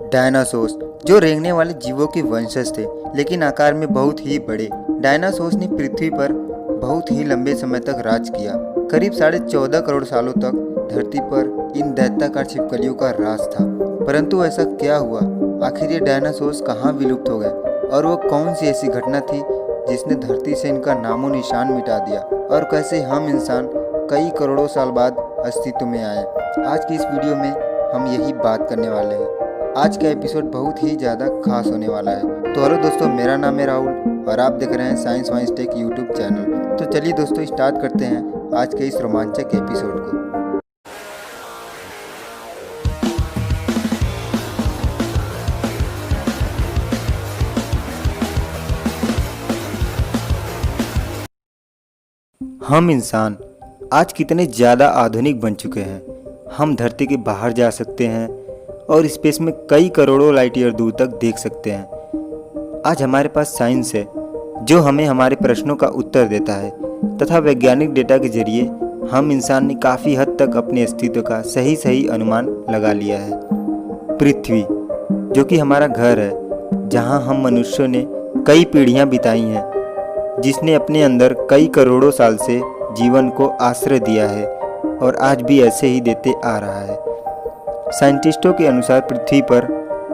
Dinosaurs जो रेंगने वाले जीवों के वंशज थे, लेकिन आकार में बहुत ही बड़े। डायनासोर्स ने पृथ्वी पर बहुत ही लंबे समय तक राज किया। करीब 14.5 करोड़ सालों तक धरती पर इन दैत्याकार छिपकलियों का राज था। परंतु ऐसा क्या हुआ? आखिर ये डायनासोर्स कहाँ विलुप्त हो गए और वो कौन सी ऐसी घटना थी जिसने धरती से इनका नामो निशान मिटा दिया? और कैसे हम इंसान कई करोड़ों साल बाद अस्तित्व में आए? आज की इस वीडियो में हम यही बात करने वाले हैं। आज का एपिसोड बहुत ही ज़्यादा खास होने वाला है। तो हेलो दोस्तों, मेरा नाम है राहुल और आप देख रहे हैं science vines tech YouTube channel. तो चलिए दोस्तों, स्टार्ट करते हैं आज के इस रोमांचक एपिसोड को। हम इंसान आज कितने ज़्यादा आधुनिक बन चुके हैं। हम धरती के बाहर जा सकते हैं और स्पेस में कई करोड़ों लाइट ईयर दूर तक देख सकते हैं। आज हमारे पास साइंस है जो हमें हमारे प्रश्नों का उत्तर देता है तथा वैज्ञानिक डेटा के जरिए हम इंसान ने काफ़ी हद तक अपने अस्तित्व का सही अनुमान लगा लिया है। पृथ्वी जो कि हमारा घर है, जहां हम मनुष्यों ने कई पीढ़ियां बिताई हैं, जिसने अपने अंदर कई करोड़ों साल से जीवन को आश्रय दिया है और आज भी ऐसे ही देते आ रहा है। साइंटिस्टों के अनुसार पृथ्वी पर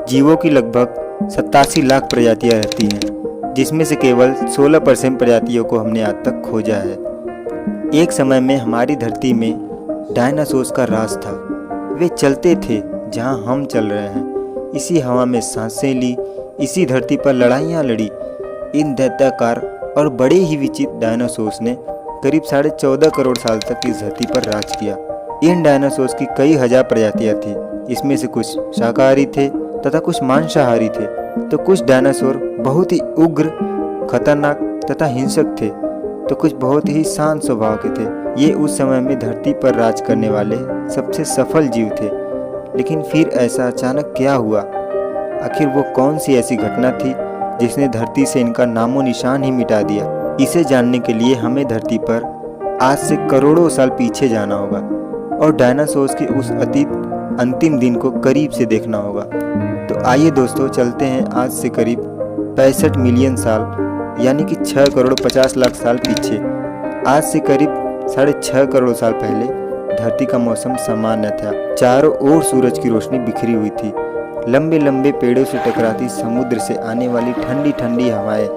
जीवों की लगभग 87 लाख प्रजातियां रहती हैं, जिसमें से केवल 16% प्रजातियों को हमने आज तक खोजा है। एक समय में हमारी धरती में डायनासोर्स का राज था। वे चलते थे जहां हम चल रहे हैं, इसी हवा में सांसें ली, इसी धरती पर लड़ाइयाँ लड़ी। इन दैत्याकार और बड़े ही विचित्र डायनासोर्स ने करीब 14.5 करोड़ साल तक इस धरती पर राज किया। इन डायनासोर्स की कई हजार प्रजातियां थी। इसमें से कुछ शाकाहारी थे तथा कुछ मांसाहारी थे, तो कुछ डायनासोर बहुत ही उग्र, खतरनाक तथा हिंसक थे, तो कुछ बहुत ही शांत स्वभाव के थे। ये उस समय में धरती पर राज करने वाले सबसे सफल जीव थे। लेकिन फिर ऐसा अचानक क्या हुआ? आखिर वो कौन सी ऐसी घटना थी जिसने धरती से इनका नामो निशान ही मिटा दिया? इसे जानने के लिए हमें धरती पर आज से करोड़ों साल पीछे जाना होगा और डायनासोर्स के उस अतीत अंतिम दिन को करीब से देखना होगा। तो आइए दोस्तों, चलते हैं आज से करीब 65 मिलियन साल यानी कि 6 करोड़ 50 लाख साल पीछे। आज से करीब 6.5 करोड़ साल पहले धरती का मौसम सामान्य था। चारों ओर सूरज की रोशनी बिखरी हुई थी। लंबे लंबे पेड़ों से टकराती समुद्र से आने वाली ठंडी ठंडी हवाएं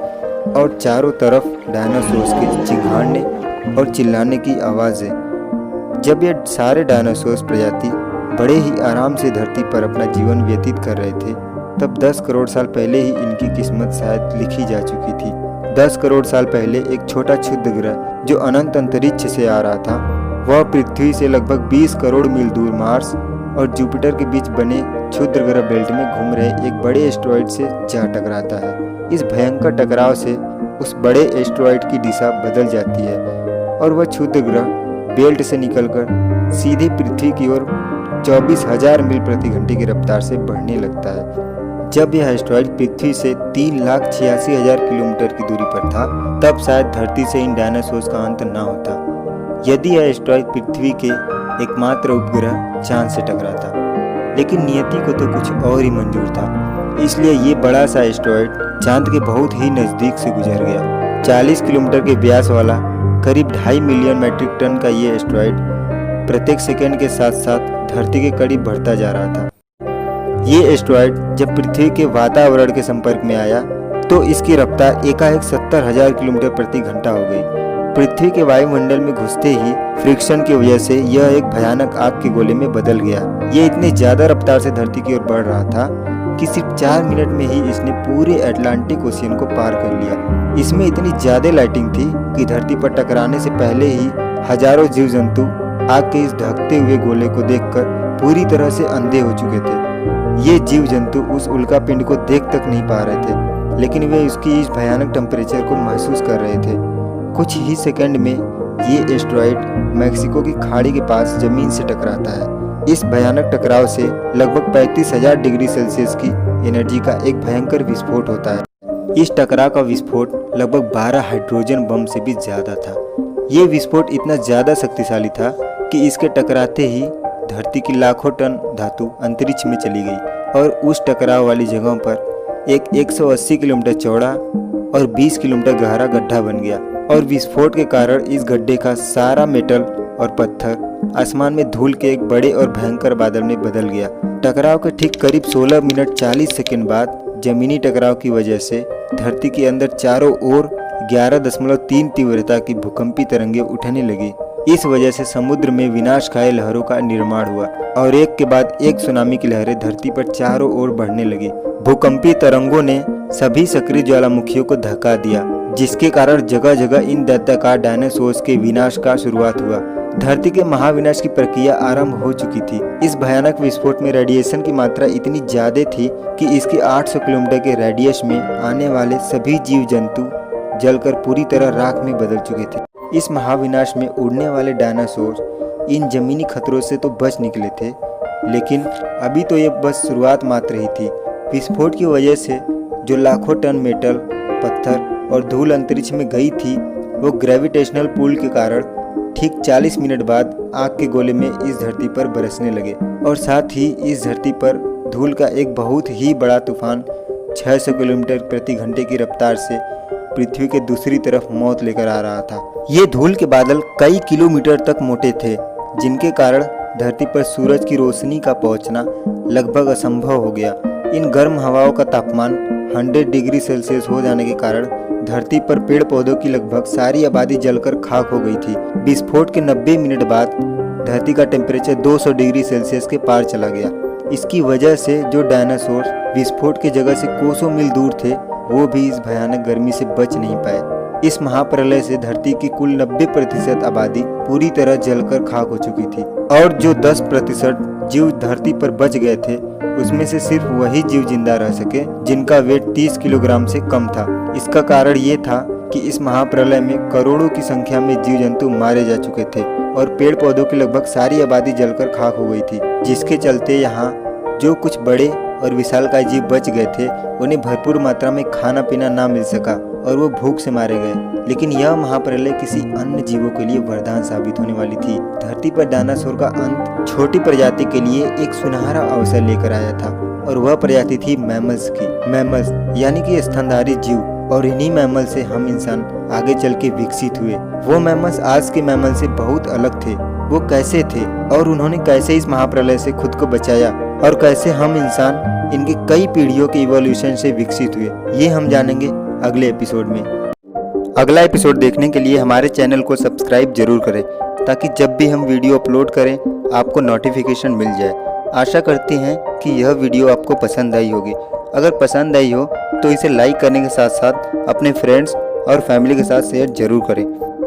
और चारों तरफ डायनासोर्स के चिंघाड़ने और चिल्लाने की आवाज़ें। जब ये सारे डायनासोर्स प्रजाति बड़े ही आराम से धरती पर अपना जीवन व्यतीत कर रहे थे, तब 10 करोड़ साल पहले ही इनकी किस्मत शायद लिखी जा चुकी थी। 10 करोड़ साल पहले एक छोटा क्षुद्र ग्रह जो अनंत अंतरिक्ष से आ रहा था, वह पृथ्वी से लगभग 20 करोड़ मील दूर मार्स और जुपिटर के बीच बने क्षुद्र ग्रह बेल्ट में घूम रहे एक बड़े एस्टेरॉयड से जा टकराता है। इस भयंकर टकराव से उस बड़े एस्टेरॉयड की दिशा बदल जाती है और वह क्षुद्र ग्रह बेल्ट से निकलकर सीधे पृथ्वी की ओर 24,000 मील प्रति घंटे की रफ्तार से बढ़ने लगता है। जब यह एस्टेरॉयड पृथ्वी से 3,86,000 किलोमीटर की दूरी पर था, तब शायद धरती से इन डायनासोर्स का अंत न होता यदि यह एस्टेरॉयड पृथ्वी के एकमात्र उपग्रह चांद से टकराता। लेकिन नियति को तो कुछ और ही मंजूर था, इसलिए ये बड़ा सा एस्टेरॉयड चांद के बहुत ही नज़दीक से गुजर गया। 40 किलोमीटर के व्यास वाला करीब 2.5 मिलियन मैट्रिक टन का ये एस्टेरॉयड प्रत्येक सेकंड के साथ साथ धरती के करीब बढ़ता जा रहा था। ये एस्टेरॉयड जब पृथ्वी के वातावरण के संपर्क में आया तो इसकी रफ्तार एकाएक 70,000 किलोमीटर प्रति घंटा हो गई। पृथ्वी के वायुमंडल में घुसते ही फ्रिक्शन की वजह से यह एक भयानक आग के गोले में बदल गया। ये इतनी ज्यादा रफ्तार से धरती की ओर बढ़ रहा था कि सिर्फ 4 मिनट में ही इसने पूरे अटलांटिक ओशियन को पार कर लिया। इसमें इतनी ज्यादा लाइटिंग थी कि धरती पर टकराने से पहले ही हजारों जीव जंतु आग के इस ढकते हुए गोले को देखकर पूरी तरह से अंधे हो चुके थे। ये जीव जंतु उस उल्का पिंड को देख तक नहीं पा रहे थे, लेकिन वे उसकी इस भयानक टेम्परेचर को महसूस कर रहे थे। कुछ ही सेकंड में ये एस्टेरॉयड मैक्सिको की खाड़ी के पास जमीन से टकराता है। इस भयानक टकराव से लगभग 35,000 डिग्री सेल्सियस की एनर्जी का एक भयंकर विस्फोट होता है। इस टकराव का विस्फोट लगभग 12 हाइड्रोजन बम से भी ज्यादा था। ये विस्फोट इतना ज्यादा शक्तिशाली था कि इसके टकराते ही धरती की लाखों टन धातु अंतरिक्ष में चली गई। और उस टकराव वाली जगहों पर एक 180 किलोमीटर चौड़ा और 20 किलोमीटर गहरा गड्ढा बन गया और विस्फोट के कारण इस गड्ढे का सारा मेटल और पत्थर आसमान में धूल के एक बड़े और भयंकर बादल में बदल गया। टकराव के ठीक करीब 16 मिनट 40 सेकंड बाद जमीनी टकराव की वजह से धरती के अंदर चारों ओर 11.3 तीव्रता की भूकंपी तरंगें उठने लगी। इस वजह से समुद्र में विनाशकारी लहरों का निर्माण हुआ और एक के बाद एक सुनामी की लहरें धरती पर चारों ओर बढ़ने लगी। भूकंपी तरंगों ने सभी सक्रिय ज्वालामुखियों को धक्का दिया, जिसके कारण जगह जगह इन दैत्याकार डायनासोर्स के विनाश का शुरुआत हुआ। धरती के महाविनाश की प्रक्रिया आरंभ हो चुकी थी। इस भयानक विस्फोट में रेडिएशन की मात्रा इतनी ज्यादा थी कि इसके 800 किलोमीटर के रेडियस में आने वाले सभी जीव जंतु जलकर पूरी तरह राख में बदल चुके थे। इस महाविनाश में उड़ने वाले डायनासोर इन जमीनी खतरों से तो बच निकले थे, लेकिन अभी तो ये बस शुरुआत मात्र ही थी। विस्फोट की वजह से जो लाखों टन मेटल, पत्थर और धूल अंतरिक्ष में गई थी, वो ग्रेविटेशनल पुल के कारण ठीक 40 मिनट बाद आग के गोले में इस धरती पर बरसने लगे और साथ ही इस धरती पर धूल का एक बहुत ही बड़ा तूफान 600 किलोमीटर प्रति घंटे की रफ्तार से पृथ्वी के दूसरी तरफ मौत लेकर आ रहा था। ये धूल के बादल कई किलोमीटर तक मोटे थे, जिनके कारण धरती पर सूरज की रोशनी का पहुंचना लगभग असंभव हो गया। इन गर्म हवाओं का तापमान 100 डिग्री सेल्सियस हो जाने के कारण धरती पर पेड़ पौधों की लगभग सारी आबादी जलकर खाक हो गई थी। विस्फोट के 90 मिनट बाद धरती का टेम्परेचर 200 डिग्री सेल्सियस के पार चला गया। इसकी वजह से जो डायनासोर विस्फोट की जगह से कोसों मील दूर थे, वो भी इस भयानक गर्मी से बच नहीं पाए। इस महाप्रलय से धरती की कुल 90% आबादी पूरी तरह जलकर खाक हो चुकी थी और जो 10% जीव धरती पर बच गए थे, उसमें से सिर्फ वही जीव जिंदा रह सके जिनका वेट 30 किलोग्राम से कम था। इसका कारण ये था कि इस महाप्रलय में करोड़ों की संख्या में जीव जंतु मारे जा चुके थे और पेड़ पौधों की लगभग सारी आबादी जलकर खाक हो गई थी, जिसके चलते यहाँ जो कुछ बड़े और विशालकाय जीव बच गए थे, उन्हें भरपूर मात्रा में खाना पीना ना मिल सका और वो भूख से मारे गए। लेकिन यह महाप्रलय किसी अन्य जीवों के लिए वरदान साबित होने वाली थी। धरती पर डायनासोर का अंत छोटी प्रजाति के लिए एक सुनहरा अवसर लेकर आया था और वह प्रजाति थी मैमल्स की। मैमल्स यानी कि स्तनधारी जीव, और इन्हीं मैमल से हम इंसान आगे चल के विकसित हुए। वो मैमल्स आज के मैमल से बहुत अलग थे। वो कैसे थे और उन्होंने कैसे इस महाप्रलय से खुद को बचाया और कैसे हम इंसान इनकी कई पीढ़ियों के इवोल्यूशन से विकसित हुए, ये हम जानेंगे अगले एपिसोड में। अगला एपिसोड देखने के लिए हमारे चैनल को सब्सक्राइब जरूर करें, ताकि जब भी हम वीडियो अपलोड करें आपको नोटिफिकेशन मिल जाए। आशा करते हैं कि यह वीडियो आपको पसंद आई होगी। अगर पसंद आई हो तो इसे लाइक करने के साथ साथ अपने फ्रेंड्स और फैमिली के साथ शेयर जरूर करें।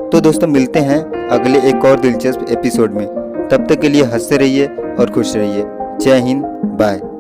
तो दोस्तों, मिलते हैं अगले एक और दिलचस्प एपिसोड में। तब तक के लिए हंसते रहिए और खुश रहिए। जय हिंद, बाय।